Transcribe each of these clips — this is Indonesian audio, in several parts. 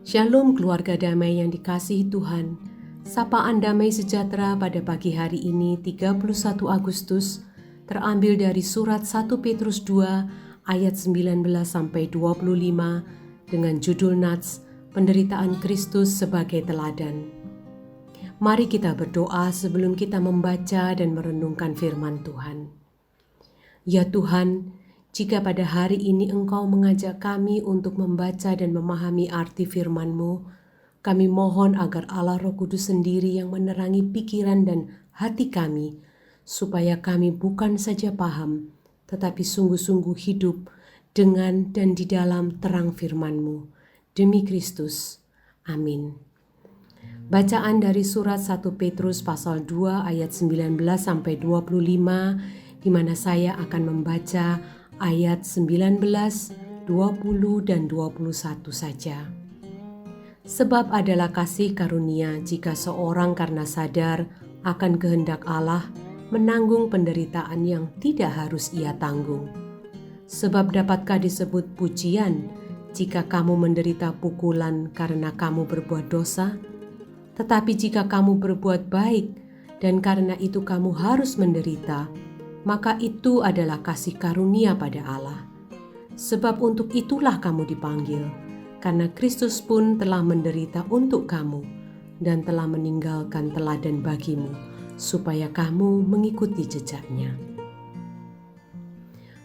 Shalom keluarga damai yang dikasihi Tuhan. Sapaan damai sejahtera pada pagi hari ini 31 Agustus terambil dari surat 1 Petrus 2 ayat 19 sampai 25 dengan judul Nats Penderitaan Kristus sebagai Teladan. Mari kita berdoa sebelum kita membaca dan merenungkan firman Tuhan. Ya Tuhan, jika pada hari ini Engkau mengajak kami untuk membaca dan memahami arti firman-Mu, kami mohon agar Allah Roh Kudus sendiri yang menerangi pikiran dan hati kami, supaya kami bukan saja paham, tetapi sungguh-sungguh hidup dengan dan di dalam terang firman-Mu. Demi Kristus. Amin. Bacaan dari surat 1 Petrus pasal 2 ayat 19 sampai 25, di mana saya akan membaca ayat 19, 20, dan 21 saja. Sebab adalah kasih karunia jika seorang karena sadar akan kehendak Allah menanggung penderitaan yang tidak harus ia tanggung. Sebab dapatkah disebut pujian jika kamu menderita pukulan karena kamu berbuat dosa? Tetapi jika kamu berbuat baik dan karena itu kamu harus menderita, maka itu adalah kasih karunia pada Allah. Sebab untuk itulah kamu dipanggil, karena Kristus pun telah menderita untuk kamu dan telah meninggalkan teladan bagimu, supaya kamu mengikuti jejaknya.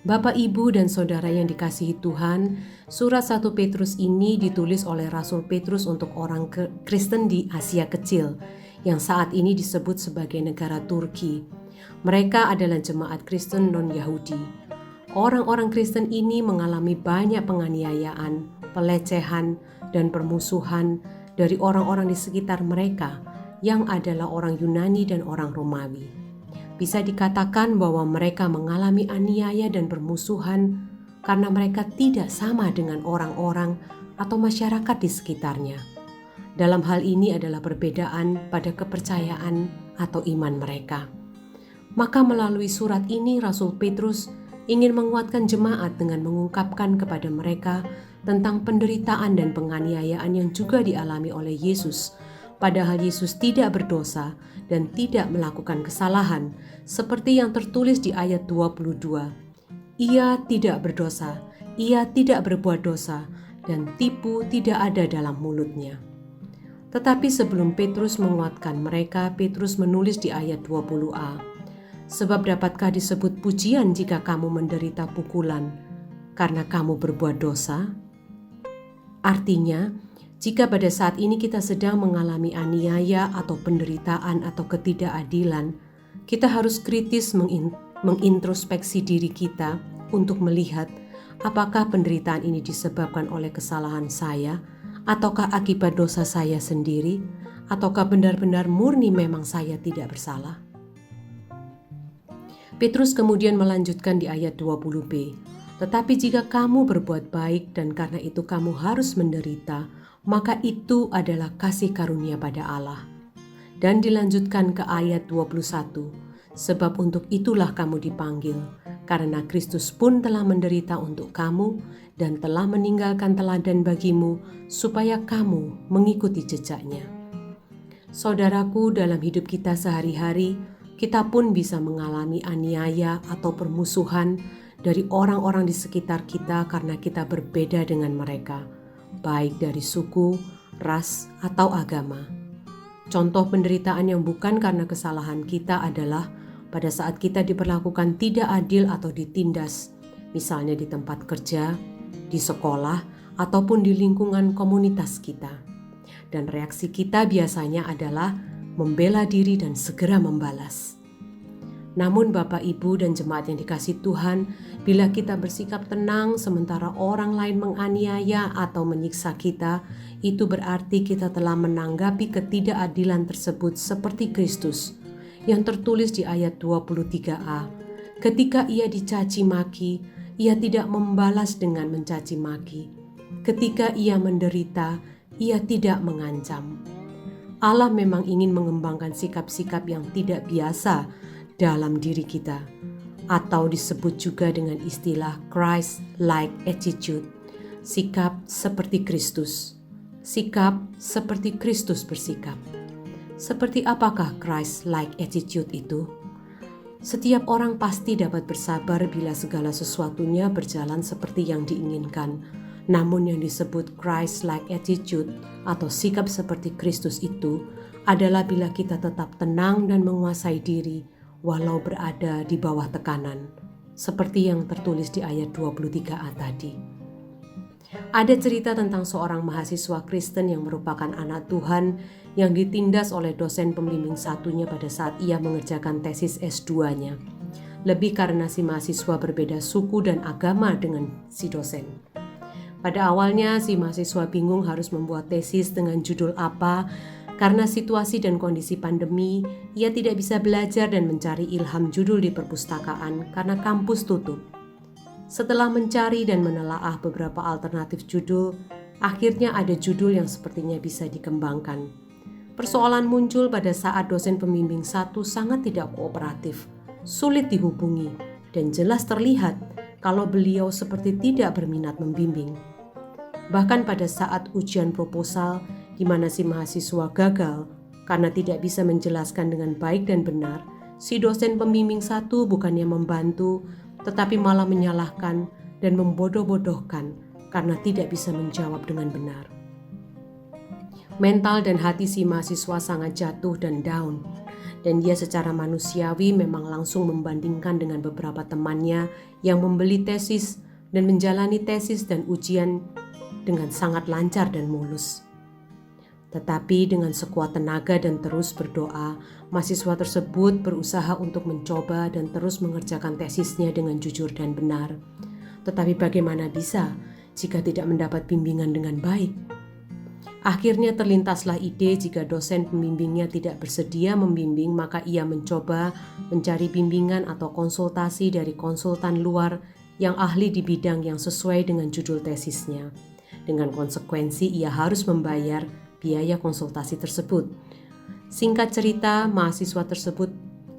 Bapak, Ibu, dan Saudara yang dikasihi Tuhan, surat 1 Petrus ini ditulis oleh Rasul Petrus untuk orang Kristen di Asia Kecil, yang saat ini disebut sebagai negara Turki. Mereka adalah jemaat Kristen non-Yahudi. Orang-orang Kristen ini mengalami banyak penganiayaan, pelecehan, dan permusuhan dari orang-orang di sekitar mereka yang adalah orang Yunani dan orang Romawi. Bisa dikatakan bahwa mereka mengalami aniaya dan permusuhan karena mereka tidak sama dengan orang-orang atau masyarakat di sekitarnya. Dalam hal ini adalah perbedaan pada kepercayaan atau iman mereka. Maka melalui surat ini Rasul Petrus ingin menguatkan jemaat dengan mengungkapkan kepada mereka tentang penderitaan dan penganiayaan yang juga dialami oleh Yesus. Padahal Yesus tidak berdosa dan tidak melakukan kesalahan, seperti yang tertulis di ayat 22. Ia tidak berdosa, ia tidak berbuat dosa, dan tipu tidak ada dalam mulutnya. Tetapi sebelum Petrus menguatkan mereka, Petrus menulis di ayat 20a. Sebab dapatkah disebut pujian jika kamu menderita pukulan karena kamu berbuat dosa? Artinya, jika pada saat ini kita sedang mengalami aniaya atau penderitaan atau ketidakadilan, kita harus kritis mengintrospeksi diri kita untuk melihat apakah penderitaan ini disebabkan oleh kesalahan saya, ataukah akibat dosa saya sendiri, ataukah benar-benar murni memang saya tidak bersalah. Petrus kemudian melanjutkan di ayat 20b, tetapi jika kamu berbuat baik dan karena itu kamu harus menderita, maka itu adalah kasih karunia pada Allah. Dan dilanjutkan ke ayat 21, sebab untuk itulah kamu dipanggil, karena Kristus pun telah menderita untuk kamu dan telah meninggalkan teladan bagimu, supaya kamu mengikuti jejaknya. Saudaraku, dalam hidup kita sehari-hari, kita pun bisa mengalami aniaya atau permusuhan dari orang-orang di sekitar kita karena kita berbeda dengan mereka, baik dari suku, ras, atau agama. Contoh penderitaan yang bukan karena kesalahan kita adalah pada saat kita diperlakukan tidak adil atau ditindas, misalnya di tempat kerja, di sekolah, ataupun di lingkungan komunitas kita. Dan reaksi kita biasanya adalah membela diri dan segera membalas. Namun Bapak, Ibu, dan jemaat yang dikasihi Tuhan, bila kita bersikap tenang sementara orang lain menganiaya atau menyiksa kita, itu berarti kita telah menanggapi ketidakadilan tersebut seperti Kristus yang tertulis di ayat 23a. Ketika ia dicaci maki, ia tidak membalas dengan mencaci maki. Ketika ia menderita, ia tidak mengancam. Allah memang ingin mengembangkan sikap-sikap yang tidak biasa dalam diri kita, atau disebut juga dengan istilah Christ-like attitude, sikap seperti Kristus. Sikap seperti Kristus bersikap. Seperti apakah Christ-like attitude itu? Setiap orang pasti dapat bersabar bila segala sesuatunya berjalan seperti yang diinginkan. Namun yang disebut Christ-like attitude atau sikap seperti Kristus itu adalah bila kita tetap tenang dan menguasai diri walau berada di bawah tekanan. Seperti yang tertulis di ayat 23a tadi. Ada cerita tentang seorang mahasiswa Kristen yang merupakan anak Tuhan yang ditindas oleh dosen pembimbing satunya pada saat ia mengerjakan tesis S2-nya. Lebih karena si mahasiswa berbeda suku dan agama dengan si dosen. Pada awalnya si mahasiswa bingung harus membuat tesis dengan judul apa. Karena situasi dan kondisi pandemi, ia tidak bisa belajar dan mencari ilham judul di perpustakaan karena kampus tutup. Setelah mencari dan menelaah beberapa alternatif judul, akhirnya ada judul yang sepertinya bisa dikembangkan. Persoalan muncul pada saat dosen pembimbing satu sangat tidak kooperatif, sulit dihubungi, dan jelas terlihat kalau beliau seperti tidak berminat membimbing. Bahkan pada saat ujian proposal, di mana si mahasiswa gagal karena tidak bisa menjelaskan dengan baik dan benar, si dosen pembimbing satu bukannya membantu, tetapi malah menyalahkan dan membodoh-bodohkan karena tidak bisa menjawab dengan benar. Mental dan hati si mahasiswa sangat jatuh dan down, dan dia secara manusiawi memang langsung membandingkan dengan beberapa temannya yang membeli tesis dan menjalani tesis dan ujian dengan sangat lancar dan mulus. Tetapi dengan sekuat tenaga dan terus berdoa, mahasiswa tersebut berusaha untuk mencoba dan terus mengerjakan tesisnya dengan jujur dan benar. Tetapi bagaimana bisa jika tidak mendapat bimbingan dengan baik? Akhirnya terlintaslah ide jika dosen pembimbingnya tidak bersedia membimbing, maka ia mencoba mencari bimbingan atau konsultasi dari konsultan luar yang ahli di bidang yang sesuai dengan judul tesisnya. Dengan konsekuensi ia harus membayar biaya konsultasi tersebut. Singkat cerita, mahasiswa tersebut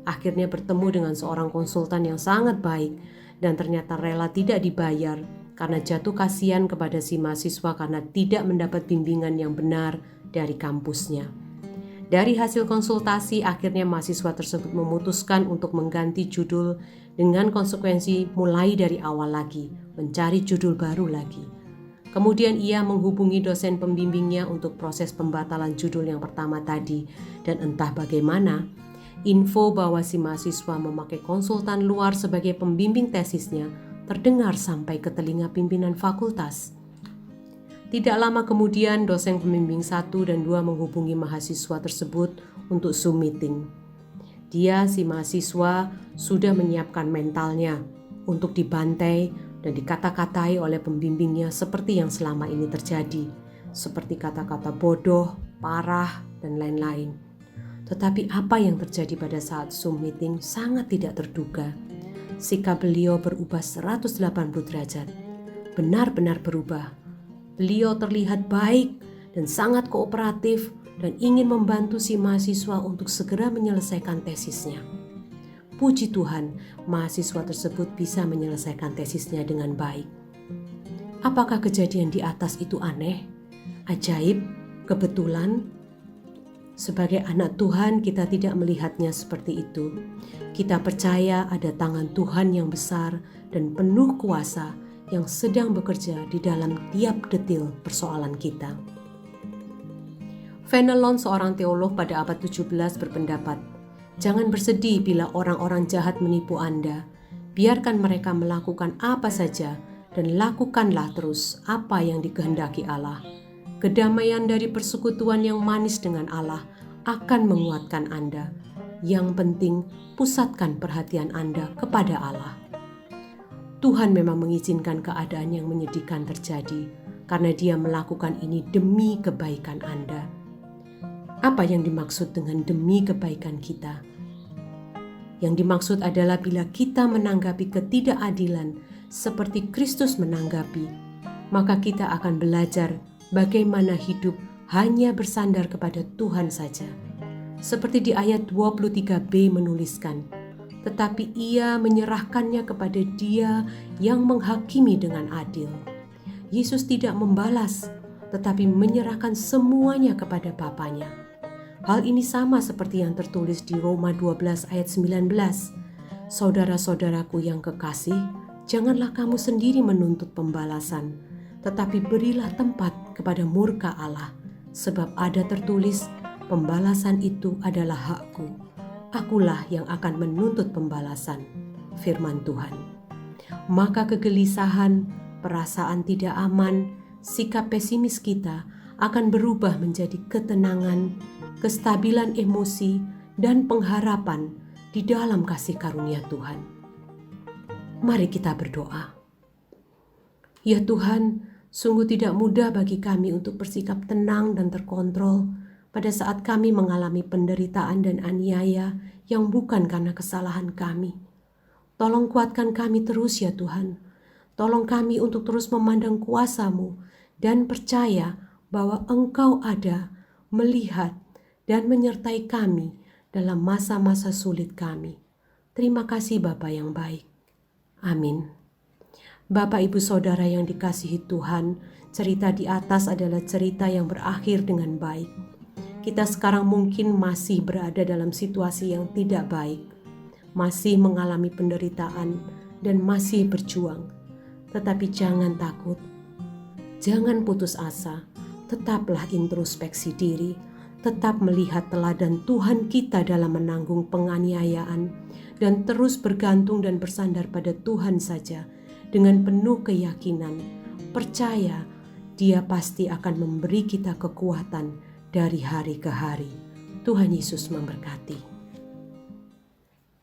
akhirnya bertemu dengan seorang konsultan yang sangat baik dan ternyata rela tidak dibayar karena jatuh kasihan kepada si mahasiswa karena tidak mendapat bimbingan yang benar dari kampusnya. Dari hasil konsultasi, akhirnya mahasiswa tersebut memutuskan untuk mengganti judul dengan konsekuensi mulai dari awal lagi, mencari judul baru lagi. Kemudian ia menghubungi dosen pembimbingnya untuk proses pembatalan judul yang pertama tadi, dan entah bagaimana, info bahwa si mahasiswa memakai konsultan luar sebagai pembimbing tesisnya terdengar sampai ke telinga pimpinan fakultas. Tidak lama kemudian dosen pembimbing 1 dan 2 menghubungi mahasiswa tersebut untuk Zoom meeting. Dia, si mahasiswa, sudah menyiapkan mentalnya untuk dibantai dan dikata-katai oleh pembimbingnya seperti yang selama ini terjadi, seperti kata-kata bodoh, parah, dan lain-lain. Tetapi apa yang terjadi pada saat Zoom meeting sangat tidak terduga. Sikap beliau berubah 180 derajat, benar-benar berubah. Beliau terlihat baik dan sangat kooperatif dan ingin membantu si mahasiswa untuk segera menyelesaikan tesisnya. Puji Tuhan, mahasiswa tersebut bisa menyelesaikan tesisnya dengan baik. Apakah kejadian di atas itu aneh, ajaib, kebetulan? Sebagai anak Tuhan, kita tidak melihatnya seperti itu. Kita percaya ada tangan Tuhan yang besar dan penuh kuasa yang sedang bekerja di dalam tiap detil persoalan kita. Fenelon, seorang teolog pada abad 17, berpendapat, jangan bersedih bila orang-orang jahat menipu Anda. Biarkan mereka melakukan apa saja dan lakukanlah terus apa yang dikehendaki Allah. Kedamaian dari persekutuan yang manis dengan Allah akan menguatkan Anda. Yang penting, pusatkan perhatian Anda kepada Allah. Tuhan memang mengizinkan keadaan yang menyedihkan terjadi karena Dia melakukan ini demi kebaikan Anda. Apa yang dimaksud dengan demi kebaikan kita? Yang dimaksud adalah bila kita menanggapi ketidakadilan seperti Kristus menanggapi, maka kita akan belajar bagaimana hidup hanya bersandar kepada Tuhan saja. Seperti di ayat 23b menuliskan, tetapi ia menyerahkannya kepada Dia yang menghakimi dengan adil. Yesus tidak membalas, tetapi menyerahkan semuanya kepada Bapanya. Hal ini sama seperti yang tertulis di Roma 12 ayat 19. Saudara-saudaraku yang kekasih, janganlah kamu sendiri menuntut pembalasan, tetapi berilah tempat kepada murka Allah, sebab ada tertulis, pembalasan itu adalah hakku. Akulah yang akan menuntut pembalasan, firman Tuhan. Maka kegelisahan, perasaan tidak aman, sikap pesimis kita akan berubah menjadi ketenangan, kestabilan emosi, dan pengharapan di dalam kasih karunia Tuhan. Mari kita berdoa. Ya Tuhan, sungguh tidak mudah bagi kami untuk bersikap tenang dan terkontrol pada saat kami mengalami penderitaan dan aniaya yang bukan karena kesalahan kami. Tolong kuatkan kami terus ya Tuhan. Tolong kami untuk terus memandang kuasa-Mu dan percaya bahwa Engkau ada, melihat, dan menyertai kami dalam masa-masa sulit kami. Terima kasih Bapa yang baik. Amin. Bapak, Ibu, Saudara yang dikasihi Tuhan, cerita di atas adalah cerita yang berakhir dengan baik. Kita sekarang mungkin masih berada dalam situasi yang tidak baik, masih mengalami penderitaan, dan masih berjuang. Tetapi jangan takut, jangan putus asa, tetaplah introspeksi diri, tetap melihat teladan Tuhan kita dalam menanggung penganiayaan, dan terus bergantung dan bersandar pada Tuhan saja dengan penuh keyakinan, percaya Dia pasti akan memberi kita kekuatan dari hari ke hari. Tuhan Yesus memberkati.